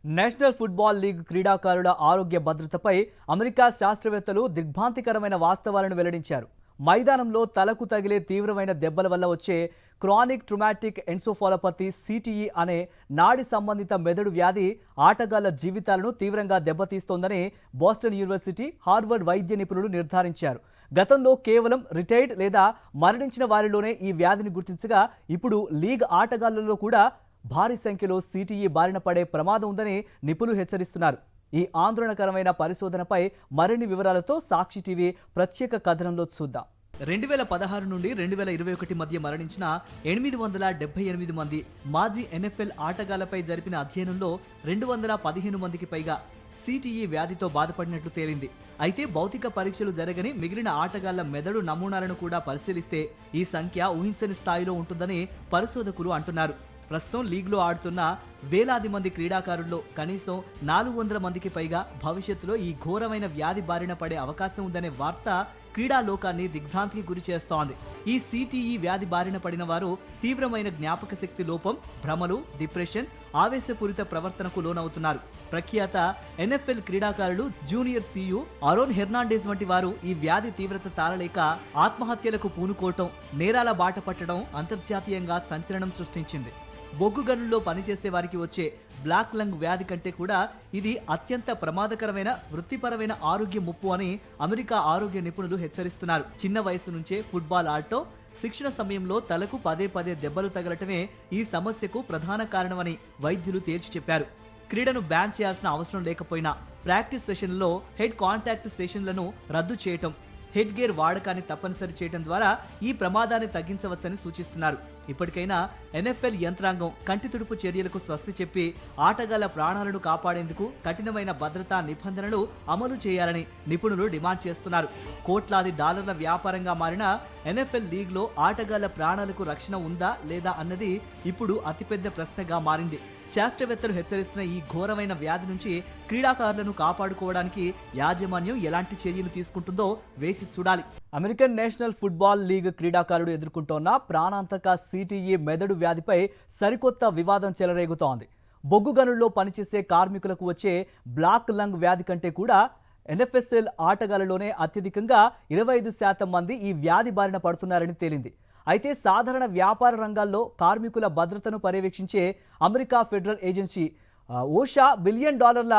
National football league క్రీడాకారుల ఆరోగ్య భద్రతపై అమెరికా శాస్త్రవేత్తలు దిగ్భ్రాంతికరమైన వాస్తవాలను వెల్లడించారు. మైదానంలో తలకు తగిలే తీవ్రమైన దెబ్బల వల్ల వచ్చే క్రానిక్ ట్రామాటిక్ ఎన్సెఫాలోపతి సిటిఈ అనే నాడి సంబంధిత మెదడు వ్యాధి ఆటగాళ్ల జీవితాలను తీవ్రంగా దెబ్బతీస్తోందని బోస్టన్ యూనివర్సిటీ, హార్వర్డ్ వైద్య నిపుణులు నిర్ధారించారు. గతంలో కేవలం రిటైర్డ్ లేదా మరణించిన వారిలోనే ఈ వ్యాధిని గుర్తించగా ఇప్పుడు లీగ్ ఆటగాళ్లలో కూడా భారీ సంఖ్యలో సిటిఈ బారిన పడే ప్రమాదం ఉందని నిపుణులు హెచ్చరిస్తున్నారు. ఈ ఆందోళనకరమైన పరిశోధనపై మరిన్ని వివరాలతో సాక్షి టీవీ ప్రత్యేక కథనంలో చూద్దాం. 2016 నుండి 2021 మధ్య మరణించిన 878 మంది మాజీ ఎన్ఎఫ్ఎల్ ఆటగాళ్లపై జరిపిన అధ్యయనంలో 215 మందికి పైగా సిటిఈ వ్యాధితో బాధపడినట్లు తేలింది. అయితే భౌతిక పరీక్షలు జరగని మిగిలిన ఆటగాళ్ల మెదడు నమూనాలను కూడా పరిశీలిస్తే ఈ సంఖ్య ఊహించని స్థాయిలో ఉంటుందని పరిశోధకులు అంటున్నారు. ప్రస్తుతం లీగ్లో ఆడుతున్న వేలాది మంది క్రీడాకారుల్లో కనీసం 400 మందికి పైగా భవిష్యత్తులో ఈ ఘోరమైన వ్యాధి బారిన పడే అవకాశం ఉందనే వార్త క్రీడా లోకాన్ని దిగ్భ్రాంతికి గురి చేస్తోంది. ఈ సిటిఈ వ్యాధి బారిన పడిన వారు తీవ్రమైన జ్ఞాపక శక్తి లోపం, భ్రమలు, డిప్రెషన్, ఆవేశపూరిత ప్రవర్తనకు లోనవుతున్నారు. ప్రఖ్యాత ఎన్ఎఫ్ఎల్ క్రీడాకారులు జూనియర్ సియు అరోన్ హెర్నాండెజ్ వంటి వారు ఈ వ్యాధి తీవ్రత తాళలేక ఆత్మహత్యలకు పూనుకోవటం, నేరాల బాట పట్టడం అంతర్జాతీయంగా సంచలనం సృష్టించింది. బొగ్గు గనుల్లో పనిచేసే వారికి వచ్చే బ్లాక్ లంగ్ వ్యాధి కంటే కూడా ఇది అత్యంత ప్రమాదకరమైన వృత్తిపరమైన ఆరోగ్య ముప్పు అని అమెరికా ఆరోగ్య నిపుణులు హెచ్చరిస్తున్నారు. చిన్న వయసు నుంచే ఫుట్బాల్ ఆడటం, శిక్షణ సమయంలో తలకు పదే దెబ్బలు తగలటమే ఈ సమస్యకు ప్రధాన కారణమని వైద్యులు తేల్చి చెప్పారు. క్రీడను బ్యాన్ చేయాల్సిన అవసరం లేకపోయినా ప్రాక్టీస్ సెషన్లలో హెడ్ కాంటాక్ట్ సెషన్లను రద్దు చేయటం, హెడ్ గేర్ వాడకాన్ని తప్పనిసరి చేయడం ద్వారా ఈ ప్రమాదాన్ని తగ్గించవచ్చని సూచిస్తున్నారు. ఇప్పటికైనా ఎన్ఎఫ్ఎల్ యంత్రాంగం కంటి తుడుపు చర్యలకు స్వస్తి చెప్పి ఆటగాళ్ల ప్రాణాలను కాపాడేందుకు కఠినమైన భద్రతా నిబంధనలు అమలు చేయాలని నిపుణులు డిమాండ్ చేస్తున్నారు. కోట్లాది డాలర్ల వ్యాపారంగా మారిన ఎన్ఎఫ్ఎల్ లీగ్లో ఆటగాళ్ల ప్రాణాలకు రక్షణ ఉందా లేదా అన్నది ఇప్పుడు అతిపెద్ద ప్రశ్నగా మారింది. శాస్త్రవేత్తలు హెచ్చరిస్తున్న ఈ ఘోరమైన వ్యాధి నుంచి క్రీడాకారులను కాపాడుకోవడానికి యాజమాన్యం ఎలాంటి చర్యలు తీసుకుంటుందో వేచి చూడాలి. అమెరికన్ నేషనల్ ఫుట్బాల్ లీగ్ క్రీడాకారుడు ఎదుర్కొంటోన్న ప్రాణాంతక సిటిఈ మెదడు వ్యాధిపై సరికొత్త వివాదం చెలరేగుతోంది. బొగ్గు గనుల్లో పనిచేసే కార్మికులకు వచ్చే బ్లాక్ లంగ్ వ్యాధి కంటే కూడా ఎన్ఎఫ్ఎస్ఎల్ ఆటగాళ్లలోనే అత్యధికంగా 25% మంది ఈ వ్యాధి బారిన పడుతున్నారని తేలింది. అయితే సాధారణ వ్యాపార రంగాల్లో కార్మికుల భద్రతను పర్యవేక్షించే America federal agency OSHA $1 billion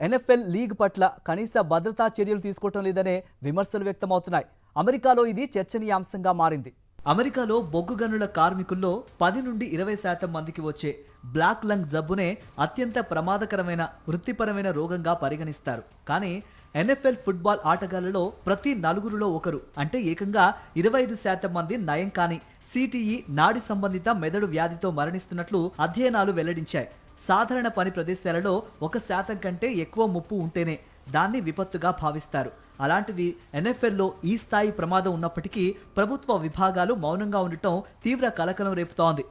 NFL league పట్ల కనీస భద్రతా చర్యలు తీసుకోవటం లేదనే విమర్శలు వ్యక్తమవుతున్నాయి. అమెరికాలో ఇది చర్చనీయాంశంగా మారింది. అమెరికాలో బొగ్గు గనుల కార్మికుల్లో 10 నుండి 20% మందికి వచ్చే బ్లాక్ లంగ్ జబ్బునే అత్యంత ప్రమాదకరమైన వృత్తిపరమైన రోగంగా పరిగణిస్తారు. కానీ ఎన్ఎఫ్ఎల్ ఫుట్బాల్ ఆటగాళ్లలో ప్రతి 4 ఒకరు అంటే ఏకంగా 25% మంది నయం కాని సిటిఈ నాడి సంబంధిత మెదడు వ్యాధితో మరణిస్తున్నట్లు అధ్యయనాలు వెల్లడించాయి. సాధారణ పని ప్రదేశాలలో 1% కంటే ఎక్కువ ముప్పు ఉంటేనే దాన్ని విపత్తుగా భావిస్తారు. అలాంటిది ఎన్ఎఫ్ఎల్లో ఈ స్థాయి ప్రమాదం ఉన్నప్పటికీ ప్రభుత్వ విభాగాలు మౌనంగా ఉండటం తీవ్ర కలకలం రేపుతోంది.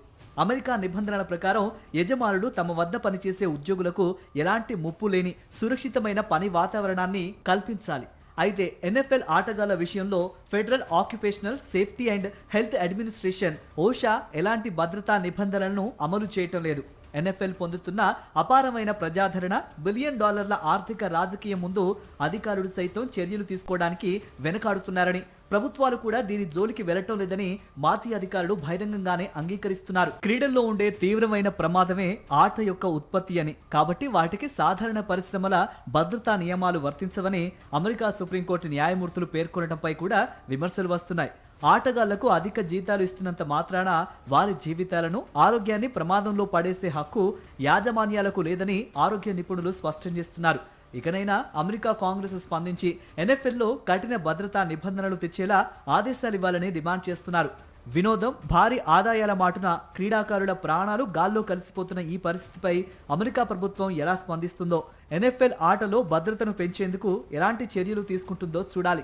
అమెరికా నిబంధనల ప్రకారం యజమానులు తమ వద్ద పనిచేసే ఉద్యోగులకు ఎలాంటి ముప్పు లేని సురక్షితమైన పని వాతావరణాన్ని కల్పించాలి. అయితే ఎన్ఎఫ్ఎల్ ఆటగాళ్ల విషయంలో federal occupational safety and health administration OSHA ఎలాంటి భద్రతా నిబంధనలను అమలు చేయటం లేదు. ఎన్ఎఫ్ఎల్ పొందుతున్న అపారమైన ప్రజాదరణ, $1 బిలియన్ ఆర్థిక రాజకీయం ముందు అధికారులు సైతం చర్యలు తీసుకోవడానికి వెనకాడుతున్నారని, ప్రభుత్వాలు కూడా దీని జోలికి వెళ్లటం లేదని మాజీ అధికారులు బహిరంగంగానే అంగీకరిస్తున్నారు. క్రీడల్లో ఉండే తీవ్రమైన ప్రమాదమే ఆట యొక్క ఉత్పత్తి అని, కాబట్టి వాటికి సాధారణ పరిశ్రమల భద్రతా నియమాలు వర్తించవని అమెరికా సుప్రీంకోర్టు న్యాయమూర్తులు పేర్కొనడంపై కూడా విమర్శలు వస్తున్నాయి. ఆటగాళ్లకు అధిక జీతాలు ఇస్తున్నంత మాత్రాన వారి జీవితాలను, ఆరోగ్యాన్ని ప్రమాదంలో పడేసే హక్కు యాజమాన్యాలకు లేదని ఆరోగ్య నిపుణులు స్పష్టం చేస్తున్నారు. ఇకనైనా అమెరికా కాంగ్రెస్ స్పందించి ఎన్ఎఫ్ఎల్లో కఠిన భద్రతా నిబంధనలు తెచ్చేలా ఆదేశాలు ఇవ్వాలని డిమాండ్ చేస్తున్నారు. వినోదం, భారీ ఆదాయాల మాటున క్రీడాకారుల ప్రాణాలు గాల్లో కలిసిపోతున్న ఈ పరిస్థితిపై అమెరికా ప్రభుత్వం ఎలా స్పందిస్తుందో, ఎన్ఎఫ్ఎల్ ఆటలో భద్రతను పెంచేందుకు ఎలాంటి చర్యలు తీసుకుంటుందో చూడాలి.